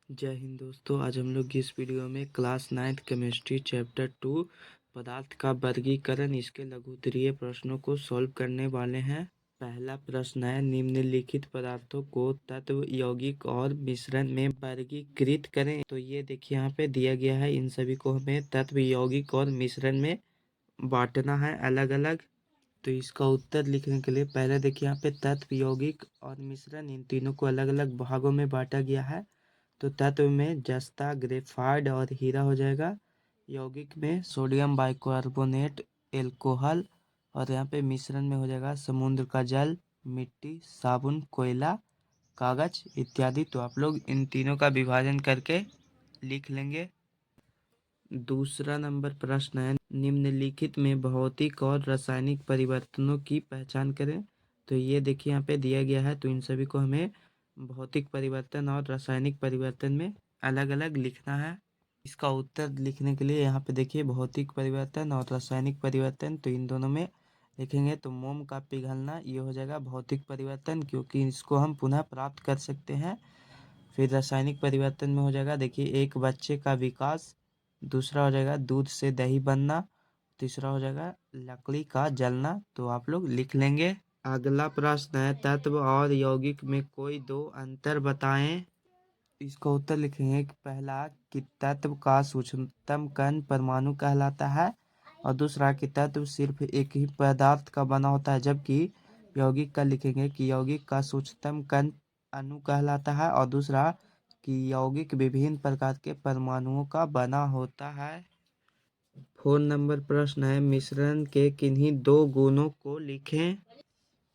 जय हिंद दोस्तों। आज हम लोग इस वीडियो में क्लास 9th केमिस्ट्री चैप्टर 2 पदार्थ का वर्गीकरण इसके लघुत्तरीय प्रश्नों को सॉल्व करने वाले हैं। पहला प्रश्न है, निम्नलिखित पदार्थों को तत्व, यौगिक और मिश्रण में वर्गीकृत करें। तो ये देखिए यहाँ पे दिया गया है, इन सभी को हमें तत्व, यौगिक और मिश्रण में बांटना है अलग अलग। तो इसका उत्तर लिखने के लिए पहले देखिए यहाँ पे तत्व, यौगिक और मिश्रण, इन तीनों को अलग अलग भागों में बांटा गया है। तो तत्व में जस्ता, ग्रेफाइट और हीरा हो जाएगा। यौगिक में सोडियम बाइकार्बोनेट, एल्कोहल, और यहाँ पे मिश्रण में हो जाएगा समुद्र का जल, मिट्टी, साबुन, कोयला, कागज इत्यादि। तो आप लोग इन तीनों का विभाजन करके लिख लेंगे। दूसरा नंबर प्रश्न है, निम्नलिखित में भौतिक और रासायनिक परिवर्तनों की पहचान करें। तो ये देखिए यहाँ पे दिया गया है, तो इन सभी को हमें भौतिक परिवर्तन और रासायनिक परिवर्तन में अलग अलग लिखना है। इसका उत्तर लिखने के लिए यहाँ पे देखिए भौतिक परिवर्तन और रासायनिक परिवर्तन, तो इन दोनों में लिखेंगे तो मोम का पिघलना ये हो जाएगा भौतिक परिवर्तन, क्योंकि इसको हम पुनः प्राप्त कर सकते हैं। फिर रासायनिक परिवर्तन में हो जाएगा देखिए एक बच्चे का विकास, दूसरा हो जाएगा दूध से दही बनना, तीसरा हो जाएगा लकड़ी का जलना। तो आप लोग लिख लेंगे। अगला प्रश्न है, तत्व और यौगिक में कोई दो अंतर बताएं। इसका उत्तर लिखेंगे कि पहला कि तत्व का सूक्ष्मतम कण परमाणु कहलाता है, और दूसरा कि तत्व सिर्फ एक ही पदार्थ का बना होता है, जबकि यौगिक का लिखेंगे कि यौगिक का सूक्ष्मतम कण अणु कहलाता है, और दूसरा कि यौगिक विभिन्न प्रकार के परमाणुओं का बना होता है। 4 नंबर प्रश्न है, मिश्रण के किन्हीं दो गुणों को लिखें।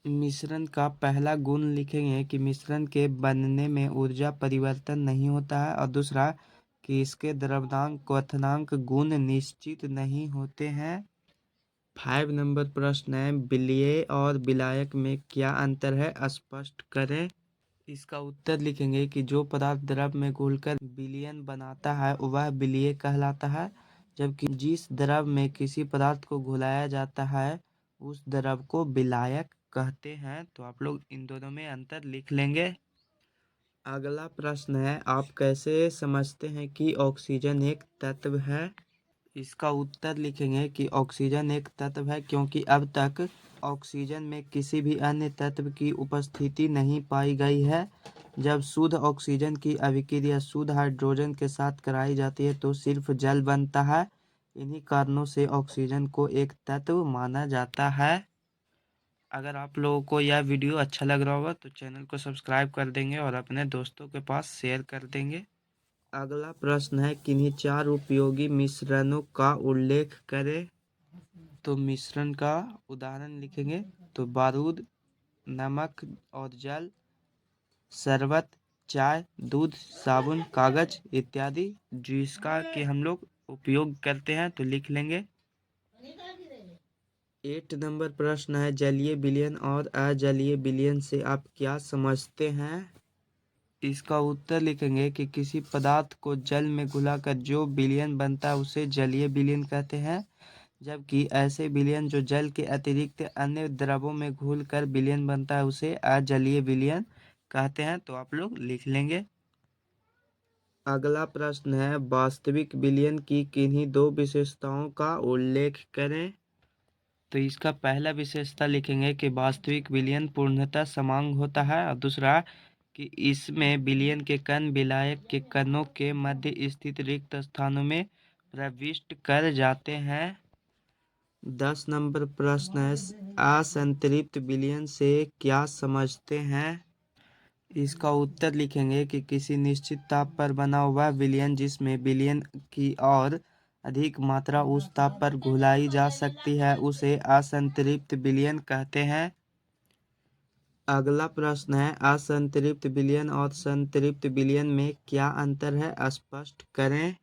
मिश्रण का पहला गुण लिखेंगे कि मिश्रण के बनने में ऊर्जा परिवर्तन नहीं होता है, और दूसरा कि इसके द्रव्यंक क्वथनांक गुण निश्चित नहीं होते हैं। 5 नंबर प्रश्न है, विलेय और विलायक में क्या अंतर है, स्पष्ट करें। इसका उत्तर लिखेंगे कि जो पदार्थ द्रव में घुलकर विलयन बनाता है वह विलेय कहलाता है, जबकि जिस द्रव में किसी पदार्थ को घुलाया जाता है उस द्रव को विलायक कहते हैं। तो आप लोग इन दोनों में अंतर लिख लेंगे। अगला प्रश्न है, आप कैसे समझते हैं कि ऑक्सीजन एक तत्व है। इसका उत्तर लिखेंगे कि ऑक्सीजन एक तत्व है क्योंकि अब तक ऑक्सीजन में किसी भी अन्य तत्व की उपस्थिति नहीं पाई गई है। जब शुद्ध ऑक्सीजन की अभिक्रिया शुद्ध हाइड्रोजन के साथ कराई जाती है तो सिर्फ जल बनता है। इन्हीं कारणों से ऑक्सीजन को एक तत्व माना जाता है। अगर आप लोगों को यह वीडियो अच्छा लग रहा होगा तो चैनल को सब्सक्राइब कर देंगे और अपने दोस्तों के पास शेयर कर देंगे। अगला प्रश्न है, किन्हीं चार उपयोगी मिश्रणों का उल्लेख करें। तो मिश्रण का उदाहरण लिखेंगे तो बारूद, नमक और जल, शरबत, चाय, दूध, साबुन, कागज इत्यादि, जिसका कि हम लोग उपयोग करते हैं। तो लिख लेंगे। 8 नंबर प्रश्न है, जलीय विलयन और अजलीय विलयन से आप क्या समझते हैं। इसका उत्तर लिखेंगे कि किसी पदार्थ को जल में घुलाकर जो विलयन बनता है उसे जलीय विलयन कहते हैं, जबकि ऐसे विलयन जो जल के अतिरिक्त अन्य द्रवों में घुलकर विलयन बनता है उसे अजलीय विलयन कहते हैं। तो आप लोग लिख लेंगे। अगला प्रश्न है, वास्तविक विलयन की किन्हीं दो विशेषताओं का उल्लेख करें। तो इसका पहला विशेषता लिखेंगे कि वास्तविक विलयन पूर्णतः समांग होता है, और दूसरा कि इसमें विलयन के कण विलायक के कणों के मध्य स्थित रिक्त स्थानों में प्रविष्ट कर जाते हैं। 10 नंबर प्रश्न है, असंतृप्त विलयन से क्या समझते हैं। इसका उत्तर लिखेंगे कि किसी निश्चित ताप पर बना हुआ विलयन जिसमें विलयन की और अधिक मात्रा उस ताप पर घुलाई जा सकती है उसे असंतृप्त विलयन कहते हैं। अगला प्रश्न है, असंतृप्त विलयन और संतृप्त विलयन में क्या अंतर है, स्पष्ट करें।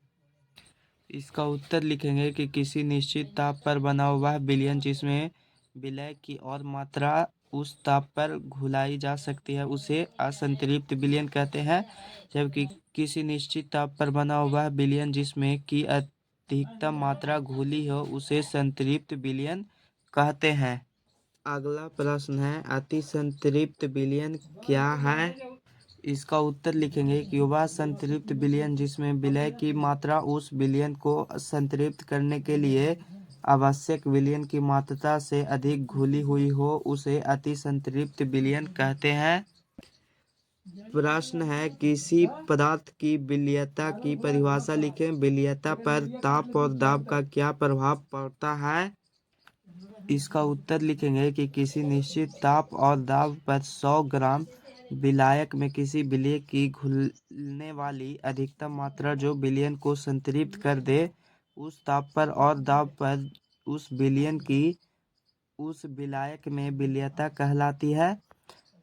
इसका उत्तर लिखेंगे कि किसी निश्चित ताप पर बना हुआ विलयन जिसमें विलय की और मात्रा उस ताप पर घुलाई जा सकती है उसे असंतृप्त विलयन कहते हैं, जबकि किसी निश्चित ताप पर बना हुआ विलयन जिसमें की अधिकतम मात्रा घुली हो उसे संतृप्त विलयन कहते हैं। अगला प्रश्न है, अति संतृप्त विलयन क्या है। इसका उत्तर लिखेंगे कि वह संतृप्त विलयन जिसमें विलय की मात्रा उस विलयन को संतृप्त करने के लिए आवश्यक विलयन की मात्रा से अधिक घुली हुई हो उसे अति संतृप्त विलयन कहते हैं। प्रश्न है किसी पदार्थ की विलयता की परिभाषा लिखें। विलयता पर ताप और दाब का क्या प्रभाव पड़ता है। इसका उत्तर लिखेंगे कि किसी निश्चित ताप और दाब पर 100 ग्राम विलायक में किसी विलय की घुलने वाली अधिकतम मात्रा जो विलयन को संतृप्त कर दे उस ताप पर और दाब पर उस विलयन की उस विलायक में विलयता कहलाती है।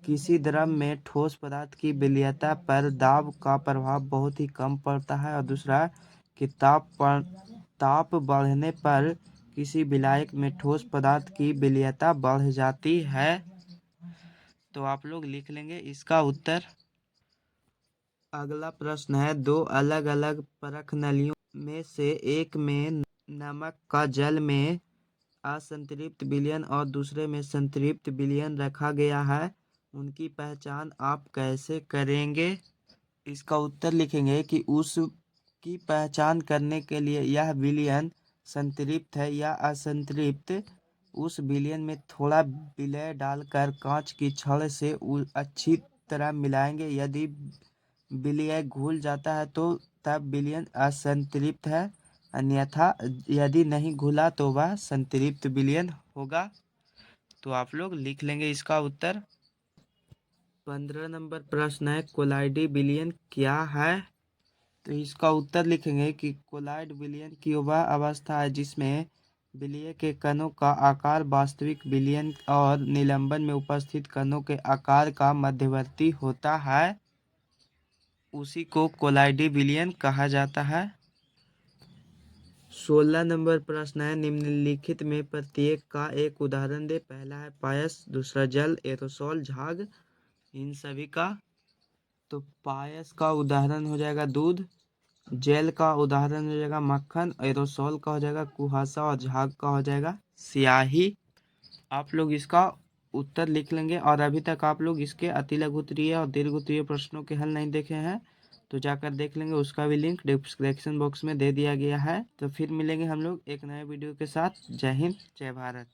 किसी द्रव में ठोस पदार्थ की विलयता पर दाब का प्रभाव बहुत ही कम पड़ता है। और दूसरा कि ताप बढ़ने पर किसी विलायक में ठोस पदार्थ की विलयता बढ़ जाती है। तो आप लोग लिख लेंगे इसका उत्तर। अगला प्रश्न है दो अलग अलग परख नलियों में से एक में नमक का जल में असंतृप्त विलयन और दूसरे में संतृप्त विलयन रखा गया है, उनकी पहचान आप कैसे करेंगे। इसका उत्तर लिखेंगे कि उसकी पहचान करने के लिए यह विलयन संतृप्त है या असंतृप्त उस विलयन में थोड़ा विलय डालकर कांच की छड़ से अच्छी तरह मिलाएंगे। यदि विलय घुल जाता है तो तब विलयन असंतृप्त है, अन्यथा यदि नहीं घुला तो वह संतृप्त विलयन होगा। तो आप लोग लिख लेंगे इसका उत्तर। 15 नंबर प्रश्न है कोलाइडी विलयन क्या है। तो इसका उत्तर लिखेंगे कि कोलाइड विलयन की वह अवस्था है जिसमें विलय के कणों का आकार वास्तविक विलयन और निलंबन में उपस्थित कणों के आकार का मध्यवर्ती होता है, उसी को कोलाइडी विलयन कहा जाता है। 16 नंबर प्रश्न है निम्नलिखित में प्रत्येक का एक उदाहरण दे। पहला है पायस, दूसरा जल, एरोसोल, झाग। इन सभी का तो पायस का उदाहरण हो जाएगा दूध, जेल का उदाहरण हो जाएगा मक्खन, एरोसोल का हो जाएगा कुहासा और झाग का हो जाएगा स्याही। आप लोग इसका उत्तर लिख लेंगे। और अभी तक आप लोग इसके अतिलघु उत्तरीय और दीर्घ उत्तरीय प्रश्नों के हल नहीं देखे हैं तो जाकर देख लेंगे, उसका भी लिंक डिस्क्रिप्शन बॉक्स में दे दिया गया है। तो फिर मिलेंगे हम लोग एक नए वीडियो के साथ। जय हिंद, जय भारत।